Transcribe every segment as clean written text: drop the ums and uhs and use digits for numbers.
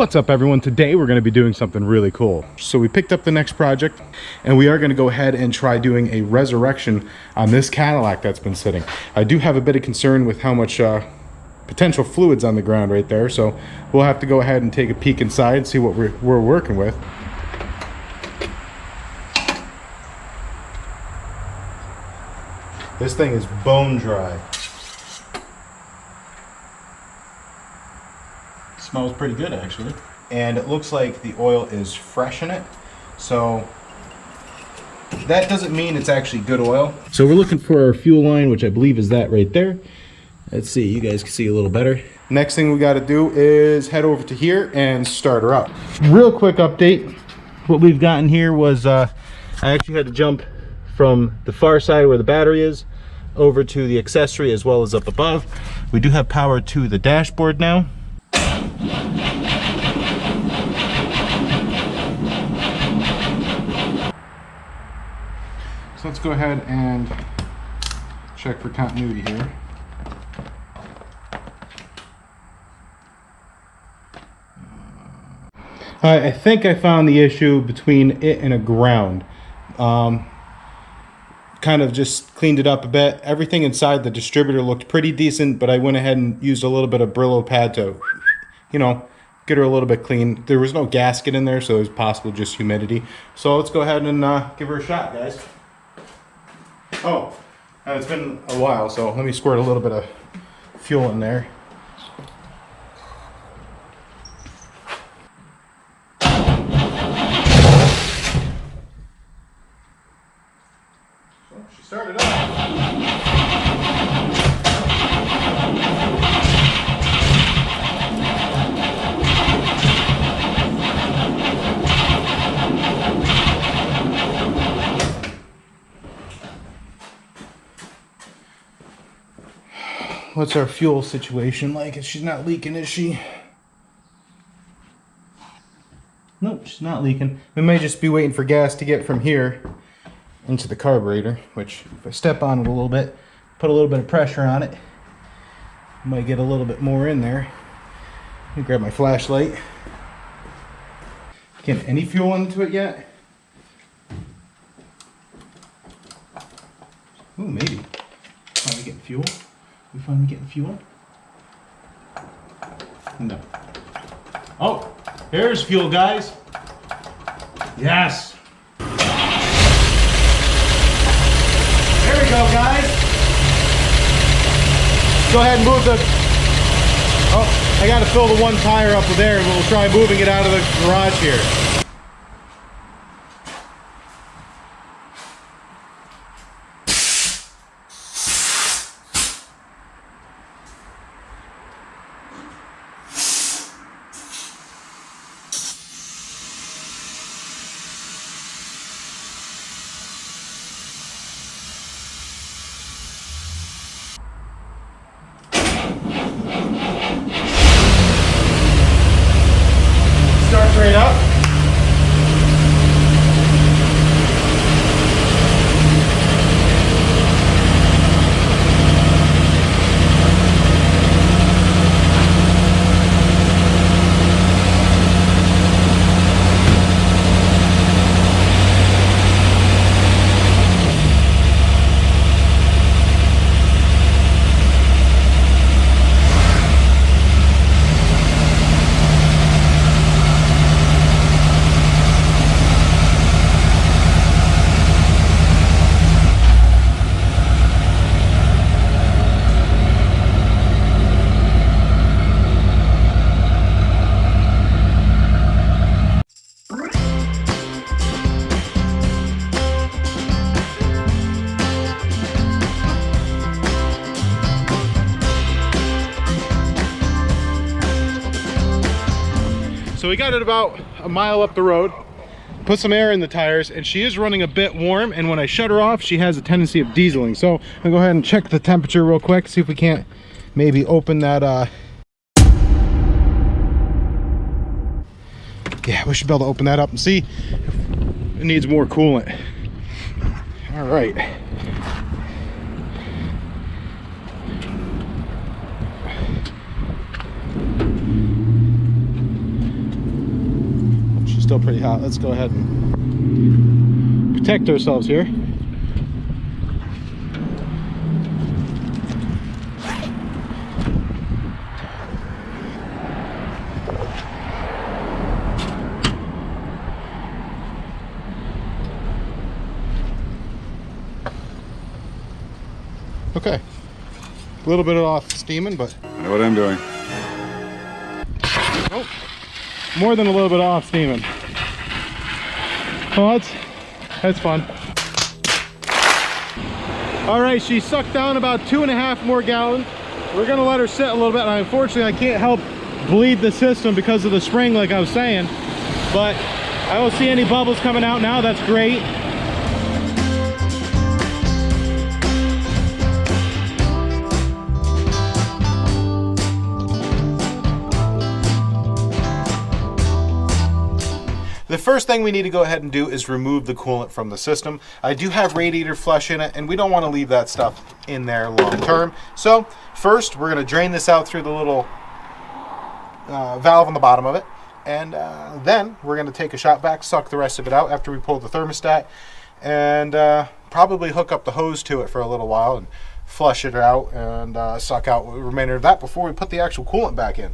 What's up everyone? Today we're going to be doing something really cool. So we picked up the next project and we are going to go ahead and try doing a resurrection on this Cadillac that's been sitting. I do have a bit of concern with how much potential fluids on the ground right there, so we'll have to go ahead and take a peek inside and see what we're working with. This thing is bone dry. Smells pretty good actually, and it looks like the oil is fresh in it, so that doesn't mean it's actually good oil. So we're looking for our fuel line, which I believe is that right there. Let's see, you guys can see a little better. Next thing we got to do is head over to here and start her up. Real quick update, what we've gotten here was I actually had to jump from the far side where the battery is over to the accessory as well as up above. We do have power to the dashboard now. So let's go ahead and check for continuity here. I think I found the issue between it and a ground. Kind of just cleaned it up a bit. Everything inside the distributor looked pretty decent, but I went ahead and used a little bit of Brillo pad to, you know, get her a little bit clean. There was no gasket in there, so it was possible just humidity. So let's go ahead and give her a shot, guys. Oh, and it's been a while, so let me squirt a little bit of fuel in there. So she started up. What's our fuel situation like? She's not leaking, is she? Nope, she's not leaking. We may just be waiting for gas to get from here into the carburetor, which if I step on it a little bit, put a little bit of pressure on it, might get a little bit more in there. Let me grab my flashlight. Getting any fuel into it yet? Ooh, maybe. Finally getting fuel. We finally getting fuel? No. Oh, there's fuel, guys. Yes. There we go, guys. Go ahead and move the... Oh, I got to fill the one tire up with air, and we'll try moving it out of the garage here. Straight up. So we got it about a mile up the road, put some air in the tires, and she is running a bit warm, and when I shut her off, she has a tendency of dieseling. So I'm gonna go ahead and check the temperature real quick, see if we can't maybe open that, yeah, we should be able to open that up and see if it needs more coolant. All right. pretty hot. Let's go ahead and protect ourselves here. Okay, a little bit off steaming, but I know what I'm doing. oh, more than a little bit off steaming. Well, that's fun. All right, she sucked down about 2.5 more gallons. We're gonna let her sit a little bit. And unfortunately, I can't help bleed the system because of the spring, like I was saying. But I don't see any bubbles coming out now. That's great. The first thing we need to go ahead and do is remove the coolant from the system. I do have radiator flush in it, and we don't want to leave that stuff in there long term. So first, we're going to drain this out through the little valve on the bottom of it, and then we're going to take a shot vac, suck the rest of it out after we pull the thermostat, and probably hook up the hose to it for a little while and flush it out and suck out the remainder of that before we put the actual coolant back in.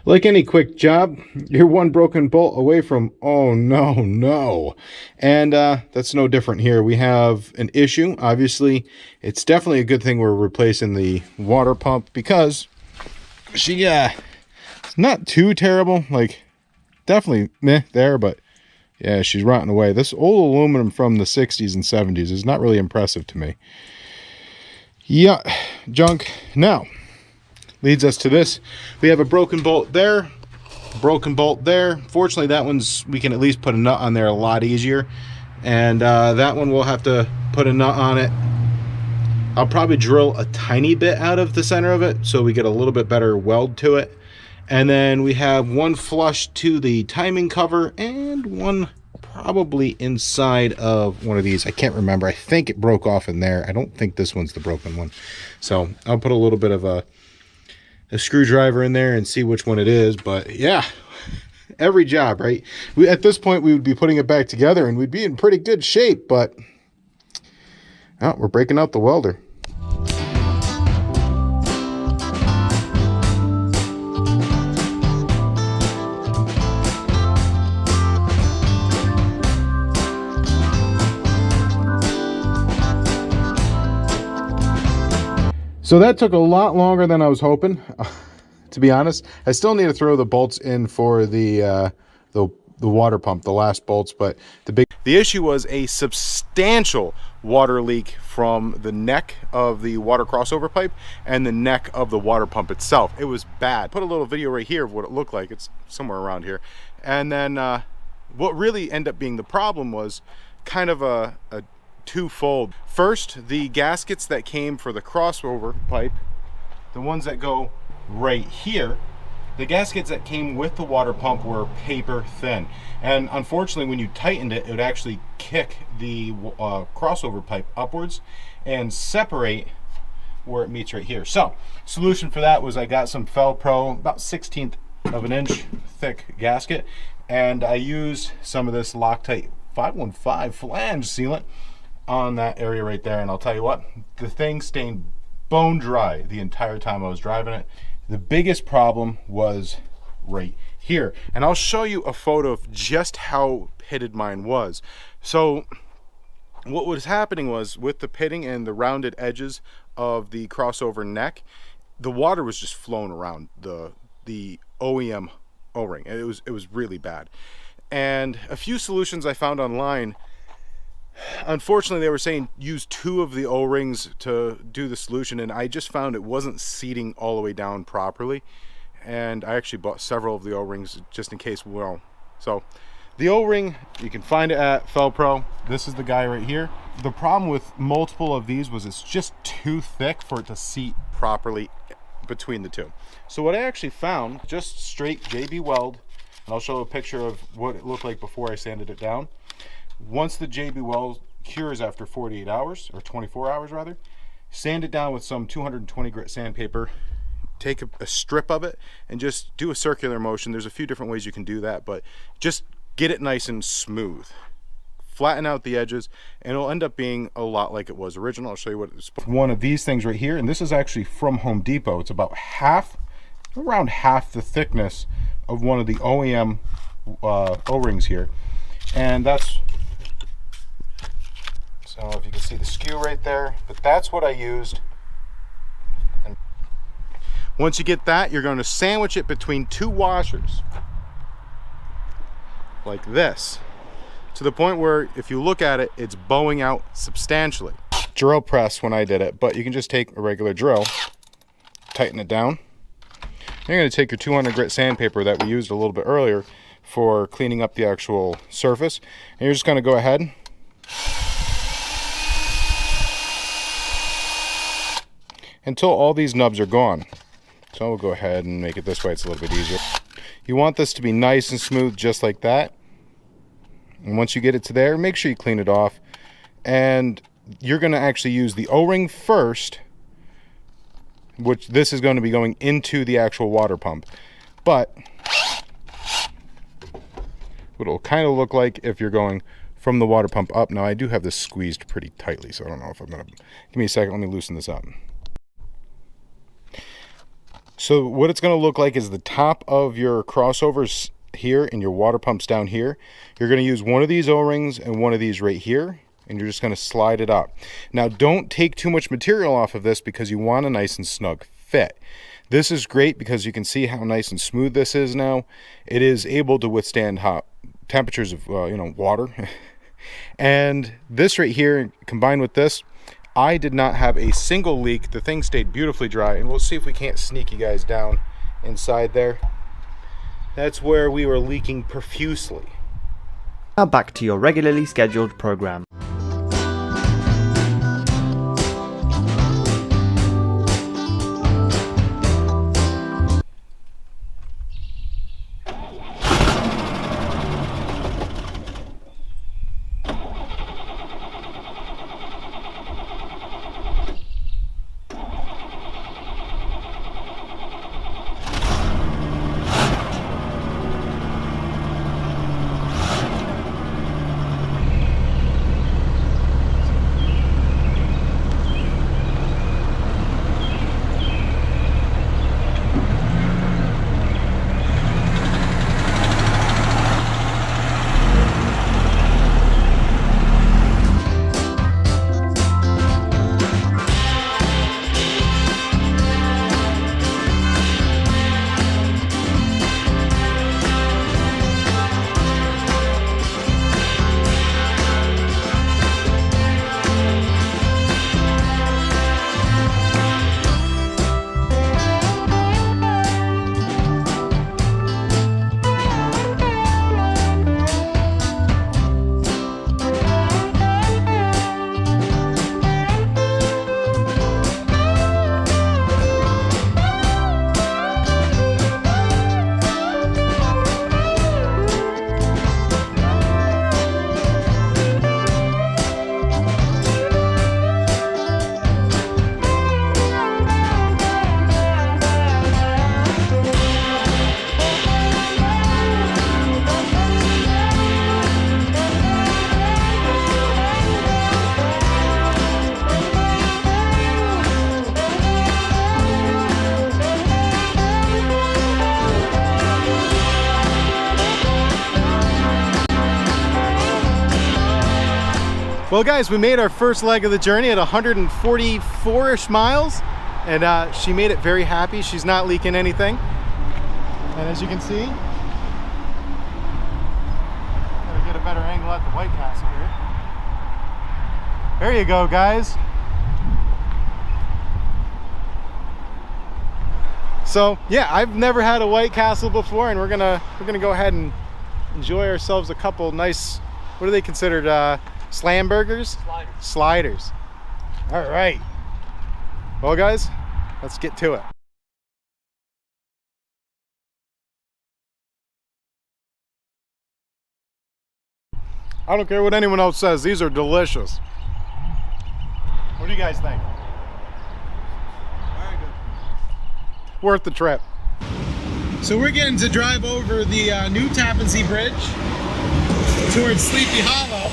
Like any quick job, you're one broken bolt away from oh no. And that's no different here. We have an issue. Obviously, it's definitely a good thing we're replacing the water pump because she it's not too terrible. Like, definitely meh there, but yeah, she's rotting away. This old aluminum from the 60s and 70s is not really impressive to me. Yeah, junk. Now leads us to this. We have a broken bolt there, broken bolt there. Fortunately, that one's, we can at least put a nut on there a lot easier. And that one we'll have to put a nut on it. I'll probably drill a tiny bit out of the center of it so we get a little bit better weld to it. And then we have one flush to the timing cover and one probably inside of one of these. I can't remember. I think it broke off in there. I don't think this one's the broken one. So I'll put a little bit of a screwdriver in there and see which one it is. But yeah, every job, right? At this point we would be putting it back together and we'd be in pretty good shape, but oh, we're breaking out the welder. So that took a lot longer than I was hoping, to be honest. I still need to throw the bolts in for the water pump, the last bolts, but the issue was a substantial water leak from the neck of the water crossover pipe and the neck of the water pump itself. It was bad. Put a little video right here of what it looked like. It's somewhere around here. And then what really ended up being the problem was kind of a twofold. First, the gaskets that came for the crossover pipe, the ones that go right here, the gaskets that came with the water pump were paper thin. And unfortunately, when you tightened it, it would actually kick the crossover pipe upwards and separate where it meets right here. So, solution for that was I got some Fel-Pro, about 1/16 of an inch thick gasket, and I used some of this Loctite 515 flange sealant on that area right there. And I'll tell you what, the thing stayed bone dry the entire time I was driving it. The biggest problem was right here, and I'll show you a photo of just how pitted mine was. So what was happening was, with the pitting and the rounded edges of the crossover neck, the water was just flowing around the OEM O-ring. It was really bad. And a few solutions I found online, unfortunately, they were saying use 2 of the O-rings to do the solution, and I just found it wasn't seating all the way down properly. And I actually bought several of the O-rings just in case. Well, so the O-ring, you can find it at Fel-Pro. This is the guy right here. The problem with multiple of these was it's just too thick for it to seat properly between the two. So what I actually found, just straight JB Weld, and I'll show a picture of what it looked like before I sanded it down. Once the JB Weld cures after 48 hours, or 24 hours rather, sand it down with some 220 grit sandpaper, take a strip of it and just do a circular motion. There's a few different ways you can do that, but just get it nice and smooth. Flatten out the edges, and it'll end up being a lot like it was original. I'll show you what it's one of these things right here, and this is actually from Home Depot. It's about around half the thickness of one of the OEM O-rings here, and that's, so if you can see the skew right there, but that's what I used. And once you get that, you're going to sandwich it between two washers like this, to the point where if you look at it, it's bowing out substantially. Drill press when I did it, but you can just take a regular drill, tighten it down. You're going to take your 200 grit sandpaper that we used a little bit earlier for cleaning up the actual surface, and you're just going to go ahead until all these nubs are gone. So we'll go ahead and make it this way, it's a little bit easier. You want this to be nice and smooth, just like that. And once you get it to there, make sure you clean it off. And you're going to actually use the O-ring first, which this is going to be going into the actual water pump. But what it'll kind of look like if you're going from the water pump up. Now I do have this squeezed pretty tightly, so I don't know if I'm going to, give me a second, let me loosen this up. So what it's going to look like is the top of your crossovers here and your water pumps down here. You're going to use one of these O-rings and one of these right here, and you're just going to slide it up. Now don't take too much material off of this because you want a nice and snug fit. This is great because you can see how nice and smooth this is now. It is able to withstand hot temperatures of water. And this right here combined with this, I did not have a single leak. The thing stayed beautifully dry, and we'll see if we can't sneak you guys down inside there. That's where we were leaking profusely. Now back to your regularly scheduled program. Well guys, we made our first leg of the journey at 144-ish miles, and she made it very happy. She's not leaking anything. And as you can see, gotta get a better angle at the White Castle here. There you go, guys. So yeah, I've never had a White Castle before, and we're gonna go ahead and enjoy ourselves a couple nice, what are they considered, slam burgers? Sliders. All right. Well guys, let's get to it. I don't care what anyone else says, these are delicious. What do you guys think? Very good. worth the trip. So we're getting to drive over the new Tappan Zee Bridge towards Sleepy Hollow.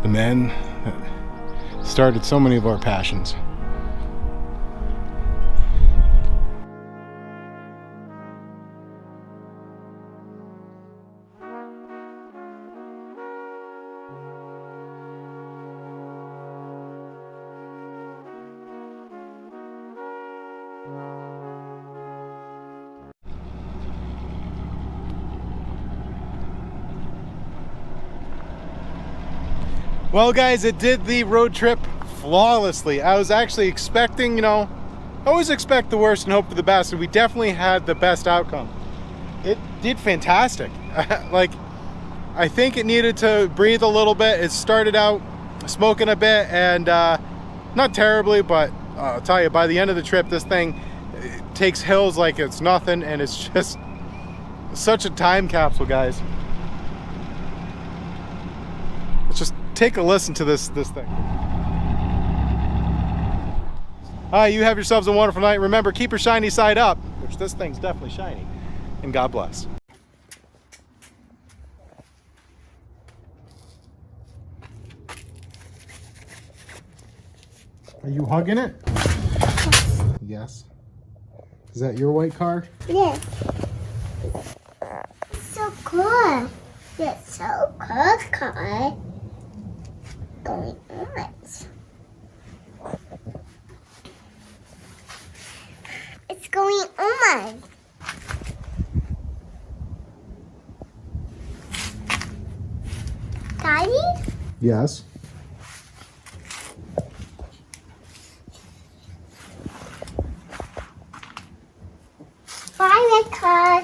The man that started so many of our passions. Well guys, it did the road trip flawlessly. I was actually expecting, you know, I always expect the worst and hope for the best, and we definitely had the best outcome. It did fantastic. Like, I think it needed to breathe a little bit. It started out smoking a bit, and not terribly, but I'll tell you, by the end of the trip, this thing takes hills like it's nothing, and it's just such a time capsule, guys. Let's just take a listen to this thing. You have yourselves a wonderful night. Remember, keep your shiny side up, which this thing's definitely shiny, and God bless. Are you hugging it? Yes. Is that your white car? Yes. It's so cool. It's so cool, car. Going on. It's going on. Daddy? Yes. Bye, red car.